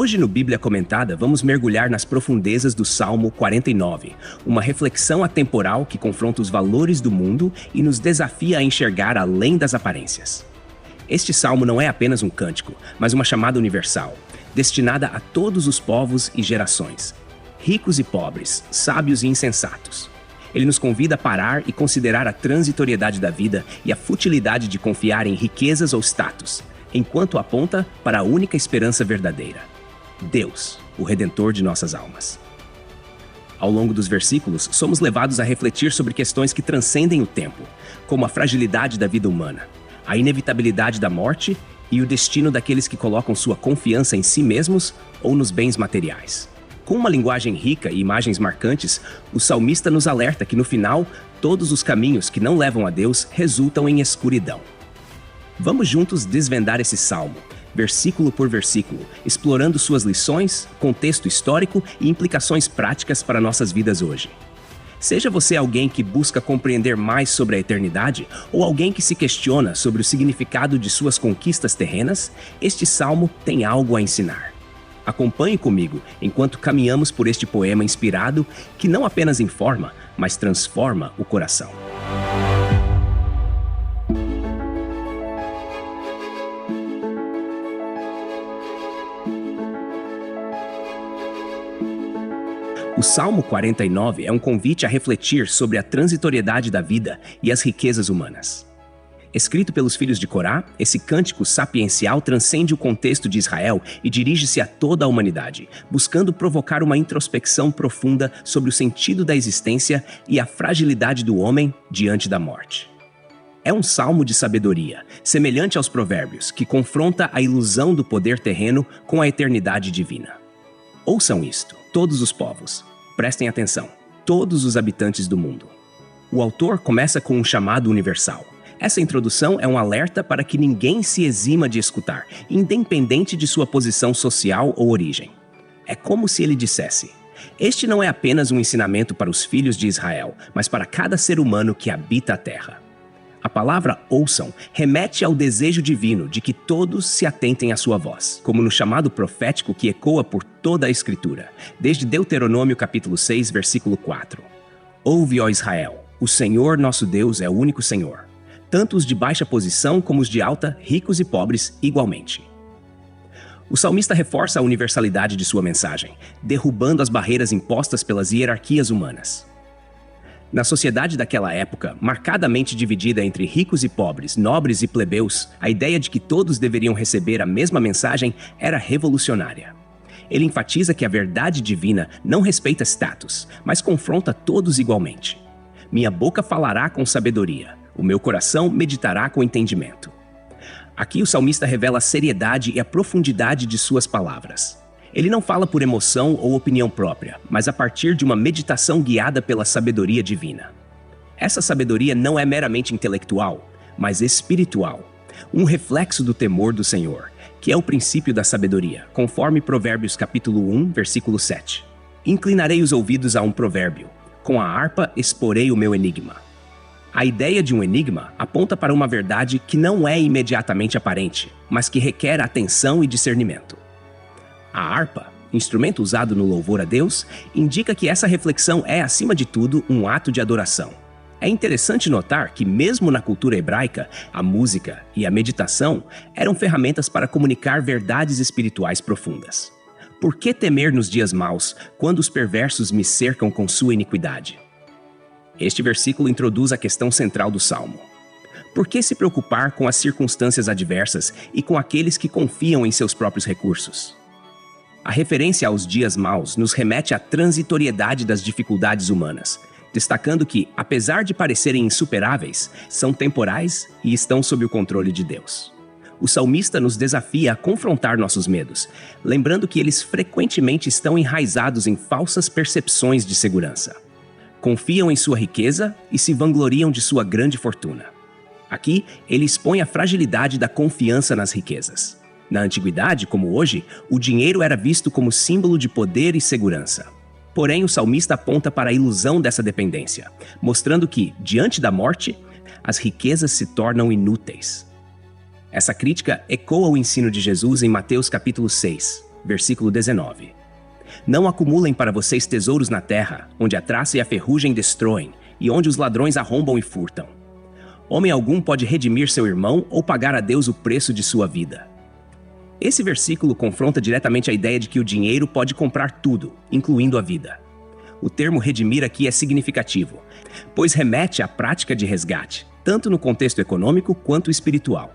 Hoje no Bíblia Comentada vamos mergulhar nas profundezas do Salmo 49, uma reflexão atemporal que confronta os valores do mundo e nos desafia a enxergar além das aparências. Este salmo não é apenas um cântico, mas uma chamada universal, destinada a todos os povos e gerações, ricos e pobres, sábios e insensatos. Ele nos convida a parar e considerar a transitoriedade da vida e a futilidade de confiar em riquezas ou status, enquanto aponta para a única esperança verdadeira: Deus, o Redentor de nossas almas. Ao longo dos versículos, somos levados a refletir sobre questões que transcendem o tempo, como a fragilidade da vida humana, a inevitabilidade da morte e o destino daqueles que colocam sua confiança em si mesmos ou nos bens materiais. Com uma linguagem rica e imagens marcantes, o salmista nos alerta que no final, todos os caminhos que não levam a Deus resultam em escuridão. Vamos juntos desvendar esse salmo, versículo por versículo, explorando suas lições, contexto histórico e implicações práticas para nossas vidas hoje. Seja você alguém que busca compreender mais sobre a eternidade ou alguém que se questiona sobre o significado de suas conquistas terrenas, este salmo tem algo a ensinar. Acompanhe comigo enquanto caminhamos por este poema inspirado que não apenas informa, mas transforma o coração. O Salmo 49 é um convite a refletir sobre a transitoriedade da vida e as riquezas humanas. Escrito pelos filhos de Corá, esse cântico sapiencial transcende o contexto de Israel e dirige-se a toda a humanidade, buscando provocar uma introspecção profunda sobre o sentido da existência e a fragilidade do homem diante da morte. É um salmo de sabedoria, semelhante aos provérbios, que confronta a ilusão do poder terreno com a eternidade divina. Ouçam isto, todos os povos. Prestem atenção, todos os habitantes do mundo. O autor começa com um chamado universal. Essa introdução é um alerta para que ninguém se exima de escutar, independente de sua posição social ou origem. É como se ele dissesse: este não é apenas um ensinamento para os filhos de Israel, mas para cada ser humano que habita a terra. A palavra ouçam remete ao desejo divino de que todos se atentem à sua voz, como no chamado profético que ecoa por toda a Escritura, desde Deuteronômio capítulo 6, versículo 4. Ouve, ó Israel, o Senhor nosso Deus é o único Senhor. Tanto os de baixa posição como os de alta, ricos e pobres, igualmente. O salmista reforça a universalidade de sua mensagem, derrubando as barreiras impostas pelas hierarquias humanas. Na sociedade daquela época, marcadamente dividida entre ricos e pobres, nobres e plebeus, a ideia de que todos deveriam receber a mesma mensagem era revolucionária. Ele enfatiza que a verdade divina não respeita status, mas confronta todos igualmente. Minha boca falará com sabedoria, o meu coração meditará com entendimento. Aqui o salmista revela a seriedade e a profundidade de suas palavras. Ele não fala por emoção ou opinião própria, mas a partir de uma meditação guiada pela sabedoria divina. Essa sabedoria não é meramente intelectual, mas espiritual, um reflexo do temor do Senhor, que é o princípio da sabedoria, conforme Provérbios capítulo 1, versículo 7. Inclinarei os ouvidos a um provérbio, com a harpa exporei o meu enigma. A ideia de um enigma aponta para uma verdade que não é imediatamente aparente, mas que requer atenção e discernimento. A harpa, instrumento usado no louvor a Deus, indica que essa reflexão é, acima de tudo, um ato de adoração. É interessante notar que, mesmo na cultura hebraica, a música e a meditação eram ferramentas para comunicar verdades espirituais profundas. Por que temer nos dias maus, quando os perversos me cercam com sua iniquidade? Este versículo introduz a questão central do Salmo. Por que se preocupar com as circunstâncias adversas e com aqueles que confiam em seus próprios recursos? A referência aos dias maus nos remete à transitoriedade das dificuldades humanas, destacando que, apesar de parecerem insuperáveis, são temporais e estão sob o controle de Deus. O salmista nos desafia a confrontar nossos medos, lembrando que eles frequentemente estão enraizados em falsas percepções de segurança. Confiam em sua riqueza e se vangloriam de sua grande fortuna. Aqui, ele expõe a fragilidade da confiança nas riquezas. Na antiguidade, como hoje, o dinheiro era visto como símbolo de poder e segurança. Porém, o salmista aponta para a ilusão dessa dependência, mostrando que, diante da morte, as riquezas se tornam inúteis. Essa crítica ecoa o ensino de Jesus em Mateus capítulo 6. versículo 19. Não acumulem para vocês tesouros na terra, onde a traça e a ferrugem destroem, e onde os ladrões arrombam e furtam. Homem algum pode redimir seu irmão ou pagar a Deus o preço de sua vida. Esse versículo confronta diretamente a ideia de que o dinheiro pode comprar tudo, incluindo a vida. O termo redimir aqui é significativo, pois remete à prática de resgate, tanto no contexto econômico quanto espiritual.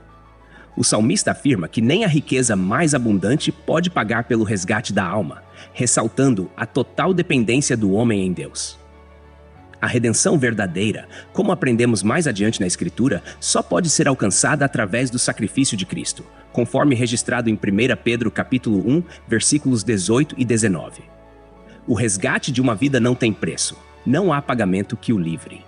O salmista afirma que nem a riqueza mais abundante pode pagar pelo resgate da alma, ressaltando a total dependência do homem em Deus. A redenção verdadeira, como aprendemos mais adiante na Escritura, só pode ser alcançada através do sacrifício de Cristo, conforme registrado em 1 Pedro capítulo 1, versículos 18 e 19. O resgate de uma vida não tem preço, não há pagamento que o livre.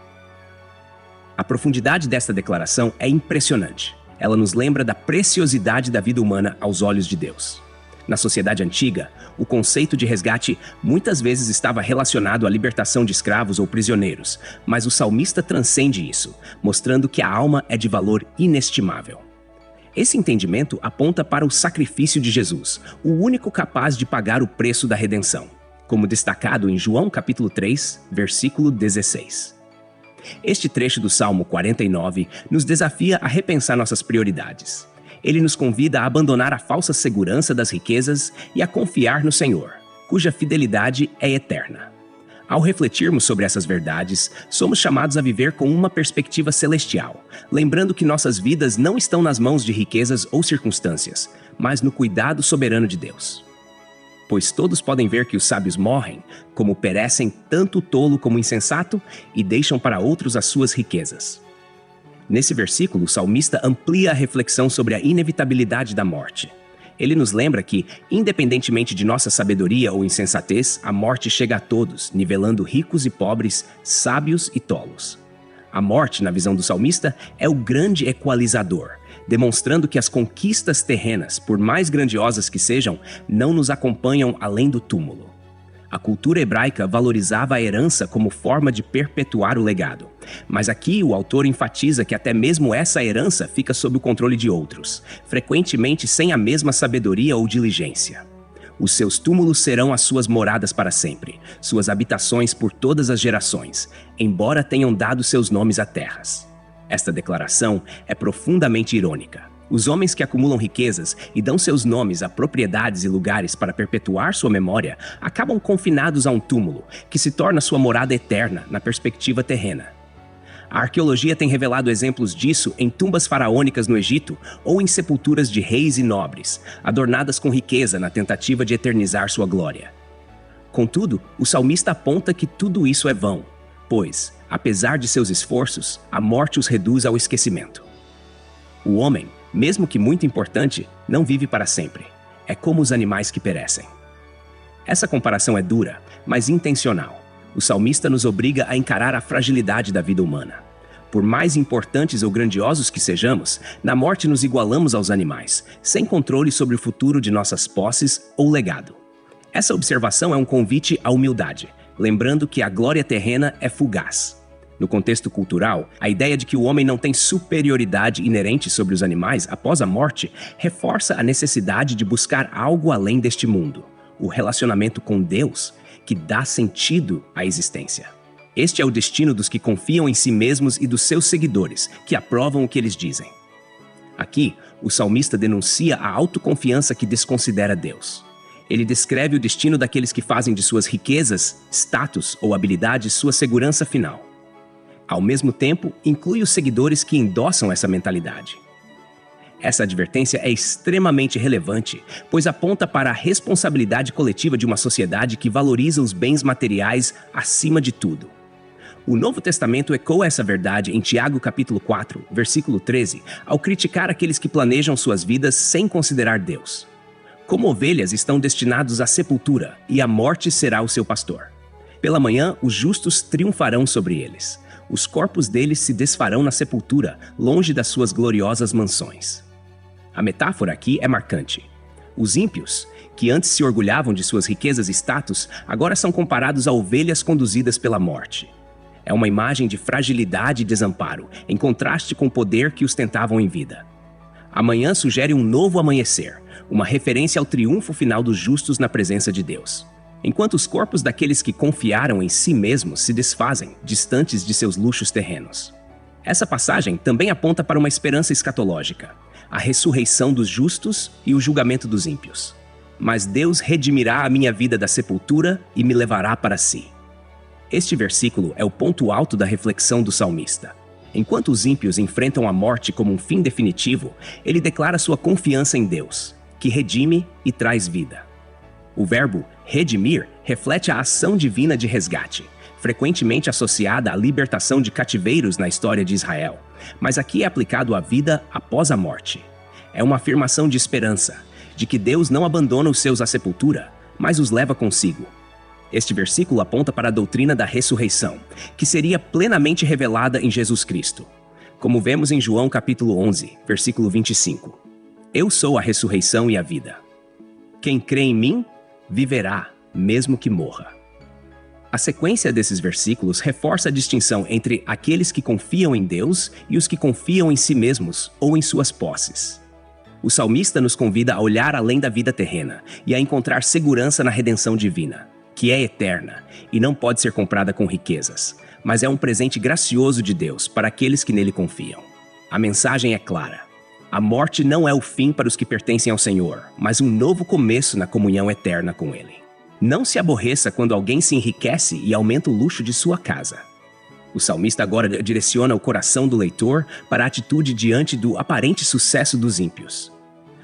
A profundidade desta declaração é impressionante. Ela nos lembra da preciosidade da vida humana aos olhos de Deus. Na sociedade antiga, o conceito de resgate muitas vezes estava relacionado à libertação de escravos ou prisioneiros, mas o salmista transcende isso, mostrando que a alma é de valor inestimável. Esse entendimento aponta para o sacrifício de Jesus, o único capaz de pagar o preço da redenção, como destacado em João capítulo 3, versículo 16. Este trecho do Salmo 49 nos desafia a repensar nossas prioridades. Ele nos convida a abandonar a falsa segurança das riquezas e a confiar no Senhor, cuja fidelidade é eterna. Ao refletirmos sobre essas verdades, somos chamados a viver com uma perspectiva celestial, lembrando que nossas vidas não estão nas mãos de riquezas ou circunstâncias, mas no cuidado soberano de Deus. Pois todos podem ver que os sábios morrem, como perecem tanto o tolo como o insensato, e deixam para outros as suas riquezas. Nesse versículo, o salmista amplia a reflexão sobre a inevitabilidade da morte. Ele nos lembra que, independentemente de nossa sabedoria ou insensatez, a morte chega a todos, nivelando ricos e pobres, sábios e tolos. A morte, na visão do salmista, é o grande equalizador, demonstrando que as conquistas terrenas, por mais grandiosas que sejam, não nos acompanham além do túmulo. A cultura hebraica valorizava a herança como forma de perpetuar o legado. Mas aqui o autor enfatiza que até mesmo essa herança fica sob o controle de outros, frequentemente sem a mesma sabedoria ou diligência. Os seus túmulos serão as suas moradas para sempre, suas habitações por todas as gerações, embora tenham dado seus nomes a terras. Esta declaração é profundamente irônica. Os homens que acumulam riquezas e dão seus nomes a propriedades e lugares para perpetuar sua memória acabam confinados a um túmulo, que se torna sua morada eterna na perspectiva terrena. A arqueologia tem revelado exemplos disso em tumbas faraônicas no Egito ou em sepulturas de reis e nobres, adornadas com riqueza na tentativa de eternizar sua glória. Contudo, o salmista aponta que tudo isso é vão, pois, apesar de seus esforços, a morte os reduz ao esquecimento. O homem, mesmo que muito importante, não vive para sempre. É como os animais que perecem. Essa comparação é dura, mas intencional. O salmista nos obriga a encarar a fragilidade da vida humana. Por mais importantes ou grandiosos que sejamos, na morte nos igualamos aos animais, sem controle sobre o futuro de nossas posses ou legado. Essa observação é um convite à humildade, lembrando que a glória terrena é fugaz. No contexto cultural, a ideia de que o homem não tem superioridade inerente sobre os animais após a morte reforça a necessidade de buscar algo além deste mundo, o relacionamento com Deus, que dá sentido à existência. Este é o destino dos que confiam em si mesmos e dos seus seguidores, que aprovam o que eles dizem. Aqui, o salmista denuncia a autoconfiança que desconsidera Deus. Ele descreve o destino daqueles que fazem de suas riquezas, status ou habilidades sua segurança final. Ao mesmo tempo, inclui os seguidores que endossam essa mentalidade. Essa advertência é extremamente relevante, pois aponta para a responsabilidade coletiva de uma sociedade que valoriza os bens materiais acima de tudo. O Novo Testamento ecoa essa verdade em Tiago capítulo 4, versículo 13, ao criticar aqueles que planejam suas vidas sem considerar Deus. Como ovelhas estão destinados à sepultura, e a morte será o seu pastor. Pela manhã, os justos triunfarão sobre eles. Os corpos deles se desfarão na sepultura, longe das suas gloriosas mansões. A metáfora aqui é marcante. Os ímpios, que antes se orgulhavam de suas riquezas e status, agora são comparados a ovelhas conduzidas pela morte. É uma imagem de fragilidade e desamparo, em contraste com o poder que os tentavam em vida. Amanhã sugere um novo amanhecer, uma referência ao triunfo final dos justos na presença de Deus, enquanto os corpos daqueles que confiaram em si mesmos se desfazem, distantes de seus luxos terrenos. Essa passagem também aponta para uma esperança escatológica, a ressurreição dos justos e o julgamento dos ímpios. Mas Deus redimirá a minha vida da sepultura e me levará para si. Este versículo é o ponto alto da reflexão do salmista. Enquanto os ímpios enfrentam a morte como um fim definitivo, ele declara sua confiança em Deus, que redime e traz vida. O verbo redimir reflete a ação divina de resgate, frequentemente associada à libertação de cativeiros na história de Israel, mas aqui é aplicado à vida após a morte. É uma afirmação de esperança, de que Deus não abandona os seus à sepultura, mas os leva consigo. Este versículo aponta para a doutrina da ressurreição, que seria plenamente revelada em Jesus Cristo. Como vemos em João capítulo 11, versículo 25. Eu sou a ressurreição e a vida. Quem crê em mim, viverá, mesmo que morra. A sequência desses versículos reforça a distinção entre aqueles que confiam em Deus e os que confiam em si mesmos ou em suas posses. O salmista nos convida a olhar além da vida terrena e a encontrar segurança na redenção divina, que é eterna e não pode ser comprada com riquezas, mas é um presente gracioso de Deus para aqueles que nele confiam. A mensagem é clara. A morte não é o fim para os que pertencem ao Senhor, mas um novo começo na comunhão eterna com Ele. Não se aborreça quando alguém se enriquece e aumenta o luxo de sua casa. O salmista agora direciona o coração do leitor para a atitude diante do aparente sucesso dos ímpios.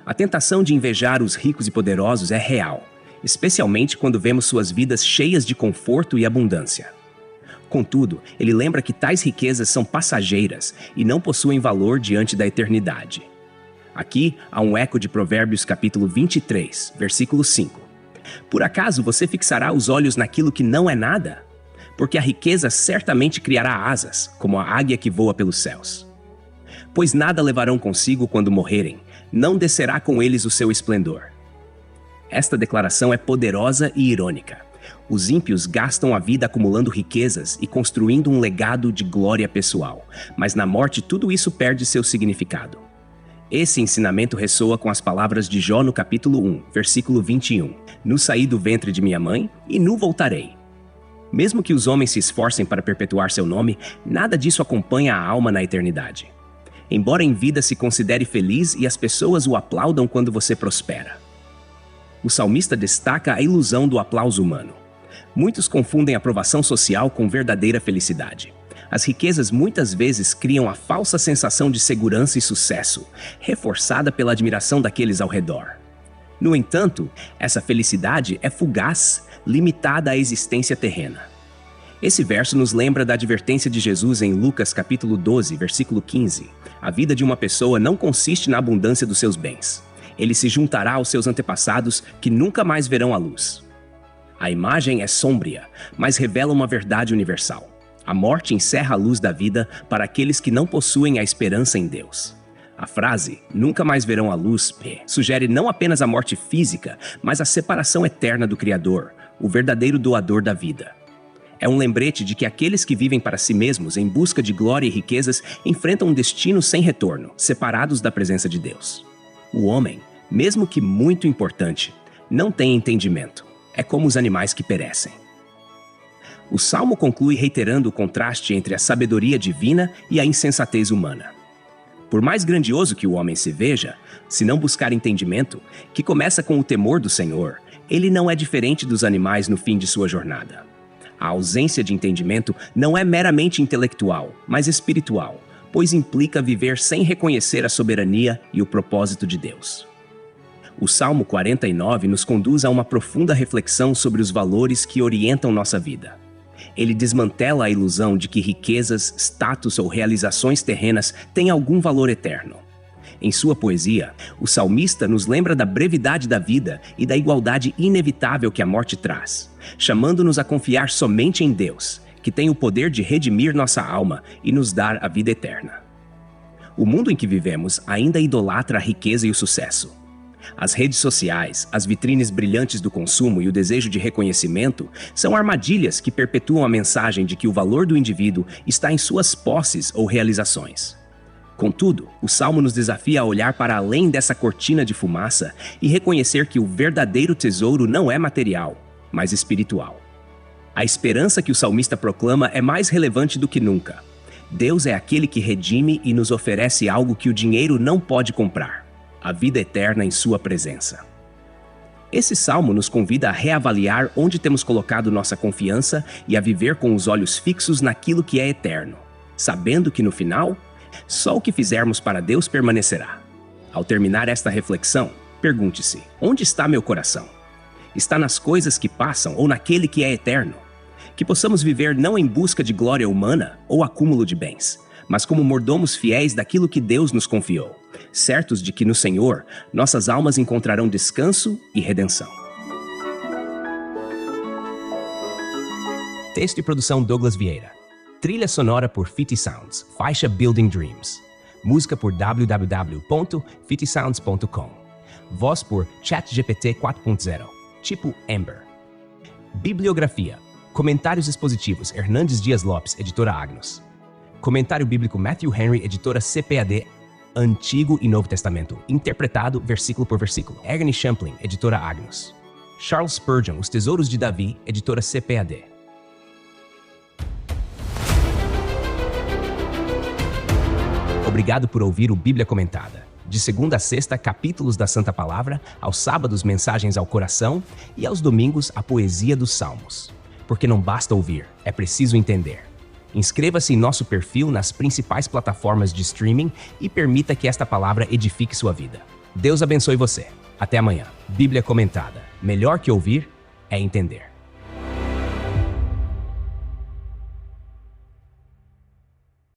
A tentação de invejar os ricos e poderosos é real, especialmente quando vemos suas vidas cheias de conforto e abundância. Contudo, ele lembra que tais riquezas são passageiras e não possuem valor diante da eternidade. Aqui há um eco de Provérbios capítulo 23, versículo 5. Por acaso você fixará os olhos naquilo que não é nada? Porque a riqueza certamente criará asas, como a águia que voa pelos céus. Pois nada levarão consigo quando morrerem, não descerá com eles o seu esplendor. Esta declaração é poderosa e irônica. Os ímpios gastam a vida acumulando riquezas e construindo um legado de glória pessoal, mas na morte tudo isso perde seu significado. Esse ensinamento ressoa com as palavras de Jó no capítulo 1, versículo 21. Nu saí do ventre de minha mãe e nu voltarei. Mesmo que os homens se esforcem para perpetuar seu nome, nada disso acompanha a alma na eternidade. Embora em vida se considere feliz e as pessoas o aplaudam quando você prospera. O salmista destaca a ilusão do aplauso humano. Muitos confundem aprovação social com verdadeira felicidade. As riquezas muitas vezes criam a falsa sensação de segurança e sucesso, reforçada pela admiração daqueles ao redor. No entanto, essa felicidade é fugaz, limitada à existência terrena. Esse verso nos lembra da advertência de Jesus em Lucas capítulo 12, versículo 15. A vida de uma pessoa não consiste na abundância dos seus bens. Ele se juntará aos seus antepassados que nunca mais verão a luz. A imagem é sômbria, mas revela uma verdade universal. A morte encerra a luz da vida para aqueles que não possuem a esperança em Deus. A frase, nunca mais verão a luz, sugere não apenas a morte física, mas a separação eterna do Criador, o verdadeiro doador da vida. É um lembrete de que aqueles que vivem para si mesmos em busca de glória e riquezas enfrentam um destino sem retorno, separados da presença de Deus. O homem, mesmo que muito importante, não tem entendimento. É como os animais que perecem. O Salmo conclui reiterando o contraste entre a sabedoria divina e a insensatez humana. Por mais grandioso que o homem se veja, se não buscar entendimento, que começa com o temor do Senhor, ele não é diferente dos animais no fim de sua jornada. A ausência de entendimento não é meramente intelectual, mas espiritual, pois implica viver sem reconhecer a soberania e o propósito de Deus. O Salmo 49 nos conduz a uma profunda reflexão sobre os valores que orientam nossa vida. Ele desmantela a ilusão de que riquezas, status ou realizações terrenas têm algum valor eterno. Em sua poesia, o salmista nos lembra da brevidade da vida e da igualdade inevitável que a morte traz, chamando-nos a confiar somente em Deus, que tem o poder de redimir nossa alma e nos dar a vida eterna. O mundo em que vivemos ainda idolatra a riqueza e o sucesso. As redes sociais, as vitrines brilhantes do consumo e o desejo de reconhecimento são armadilhas que perpetuam a mensagem de que o valor do indivíduo está em suas posses ou realizações. Contudo, o Salmo nos desafia a olhar para além dessa cortina de fumaça e reconhecer que o verdadeiro tesouro não é material, mas espiritual. A esperança que o salmista proclama é mais relevante do que nunca. Deus é aquele que redime e nos oferece algo que o dinheiro não pode comprar: a vida eterna em sua presença. Esse salmo nos convida a reavaliar onde temos colocado nossa confiança e a viver com os olhos fixos naquilo que é eterno, sabendo que no final, só o que fizermos para Deus permanecerá. Ao terminar esta reflexão, pergunte-se: onde está meu coração? Está nas coisas que passam ou naquele que é eterno? Que possamos viver não em busca de glória humana ou acúmulo de bens, mas como mordomos fiéis daquilo que Deus nos confiou, certos de que no Senhor nossas almas encontrarão descanso e redenção. Texto e produção Douglas Vieira. Trilha sonora por Fitty Sounds, faixa Building Dreams. Música por www.fittysounds.com. Voz por ChatGPT 4.0, tipo Ember. Bibliografia. Comentários expositivos Hernandes Dias Lopes, editora Agnus. Comentário bíblico Matthew Henry, editora CPAD, Antigo e Novo Testamento, interpretado versículo por versículo. Agni Champlin, editora Agnus. Charles Spurgeon, Os Tesouros de Davi, editora CPAD. Obrigado por ouvir o Bíblia Comentada. De segunda a sexta, capítulos da Santa Palavra, aos sábados, mensagens ao coração e aos domingos, a poesia dos Salmos. Porque não basta ouvir, é preciso entender. Inscreva-se em nosso perfil nas principais plataformas de streaming e permita que esta palavra edifique sua vida. Deus abençoe você. Até amanhã. Bíblia Comentada. Melhor que ouvir é entender.